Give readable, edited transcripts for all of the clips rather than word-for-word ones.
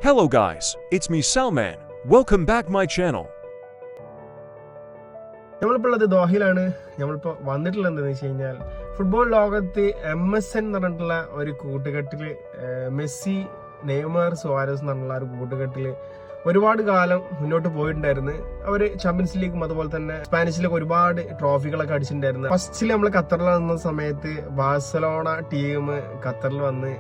Hello guys, it's me Salman. Welcome back my channel. നമ്മളിപ്പോൾ ഉള്ളത് ദോഹയിലാണ്. നമ്മളിപ്പോൾ വന്നിട്ടുള്ളത് എന്താണെന്ന് വെച്ച് കഴിഞ്ഞാൽ ഫുട്ബോൾ ലോകത്ത് MSN എന്ന് പറഞ്ഞിട്ടുള്ള ഒരു കൂട്ടുകെട്ടിൽ മെസ്സി, നെയ്മർ, സുവാരസ് എന്ന് പറഞ്ഞുള്ള ഒരു കൂട്ടുകെട്ടിൽ ഒരുപാട് കാലം മുന്നോട്ട് പോയിട്ടുണ്ടായിരുന്നു. അവര് ചാമ്പ്യൻസ് ലീഗും അതുപോലെ തന്നെ സ്പാനിഷിലൊക്കെ ഒരുപാട് ട്രോഫികളൊക്കെ അടിച്ചിട്ടുണ്ടായിരുന്നു. ഫസ്റ്റിൽ നമ്മൾ ഖത്തറിൽ വന്ന സമയത്ത് ബാഴ്സലോണ ടീം ഖത്തറിൽ വന്ന്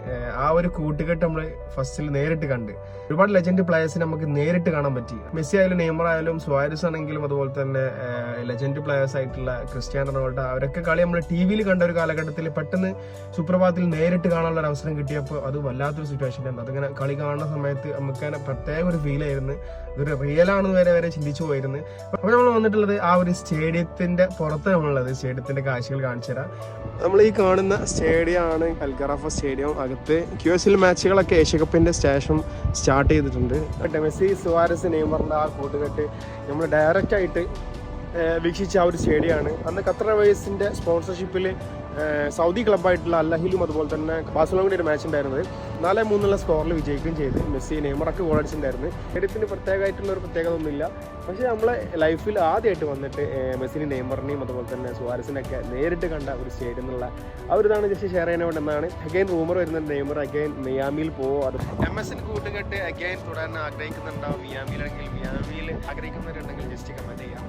ആ ഒരു കൂട്ടുകെട്ട് നമ്മൾ ഫസ്റ്റിൽ നേരിട്ട് കണ്ട് ഒരുപാട് ലെജൻഡ് പ്ലേയേഴ്സിനെ നമുക്ക് നേരിട്ട് കാണാൻ പറ്റി. മെസ്സി ആയാലും നെയ്മർ ആയാലും സുവാരസ് ആണെങ്കിലും അതുപോലെ തന്നെ ലെജൻഡ് പ്ലേയേഴ്സ് ആയിട്ടുള്ള ക്രിസ്ത്യാനോ റൊണാൾഡോ അവരൊക്കെ കളി നമ്മൾ TV കണ്ട ഒരു കാലഘട്ടത്തിൽ പെട്ടെന്ന് സുപ്രഭാതത്തിൽ നേരിട്ട് കാണാനുള്ള ഒരു അവസരം കിട്ടിയപ്പോൾ അത് വല്ലാത്തൊരു സിറ്റുവേഷൻ ആണ്. അതിങ്ങനെ കളി കാണുന്ന സമയത്ത് നമുക്ക് തന്നെ പ്രത്യേക ഒരു ഫീൽ ആയിരുന്നു. ഇതൊരു റിയൽ ആണെന്ന് വരെ ചിന്തിച്ചു പോയിരുന്നു. അപ്പോൾ നമ്മൾ വന്നിട്ടുള്ളത് ആ ഒരു സ്റ്റേഡിയത്തിന്റെ പുറത്ത് നമ്മളുള്ളത്. സ്റ്റേഡിയത്തിന്റെ കാഴ്ചകൾ കാണിച്ചു തരാം. നമ്മൾ ഈ കാണുന്ന സ്റ്റേഡിയം ആണ് അൽഖറാഫ സ്റ്റേഡിയം. അകത്ത് QSL മാച്ചുകളൊക്കെ ഏഷ്യ കപ്പിന്റെ ശേഷം സ്റ്റാർട്ട് ചെയ്തിട്ടുണ്ട്. മെസ്സി, സുവാരസ്, നെയ്മറിന്റെ ആ കൂട്ടുകെട്ട് നമ്മൾ ഡയറക്റ്റ് ആയിട്ട് വീക്ഷിച്ച ആ ഒരു സ്റ്റേഡിയമാണ്. അന്ന് ഖത്തർ എയർവേസിന്റെ സ്പോൺസർഷിപ്പിൽ സൗദി ക്ലബ്ബായിട്ടുള്ള അൽ അഹിലും അതുപോലെ തന്നെ ബാഴ്സലോണയുടെ ഒരു മാച്ച് ഉണ്ടായിരുന്നത് 4-3 സ്കോറിൽ വിജയിക്കുകയും ചെയ്ത് മെസ്സി, നെയ്മറൊക്കെ ഗോൾ അടിച്ചിട്ടുണ്ടായിരുന്നു. സ്റ്റേഡിയത്തിന് പ്രത്യേകമായിട്ടുള്ള ഒരു പ്രത്യേകത ഒന്നുമില്ല. പക്ഷേ നമ്മളെ ലൈഫിൽ ആദ്യമായിട്ട് വന്നിട്ട് മെസ്സിനെയും നെയ്മറിനെയും അതുപോലെ തന്നെ സുവാരസിനൊക്കെ നേരിട്ട് കണ്ട ഒരു സ്റ്റേഡിയം എന്നുള്ള ആ ഒരു ഇതാണ് ജസ്റ്റ് ഷെയർ ചെയ്യാൻ വേണ്ടെന്നാണ്. അഗൈൻ റൂമർ വരുന്നുണ്ട് നെയ്മർ അഗൈൻ മിയാമിയിൽ പോകുമോ, അത് MSN കൂട്ടുകെട്ട് അഗൈൻ തുടരാൻ ആഗ്രഹിക്കുന്നുണ്ടാവും. മിയാമിയിലാണെങ്കിൽ മിയാമിയിൽ ആഗ്രഹിക്കുന്നവരുണ്ടെങ്കിൽ ജസ്റ്റ് കമന്റ് ചെയ്യാം.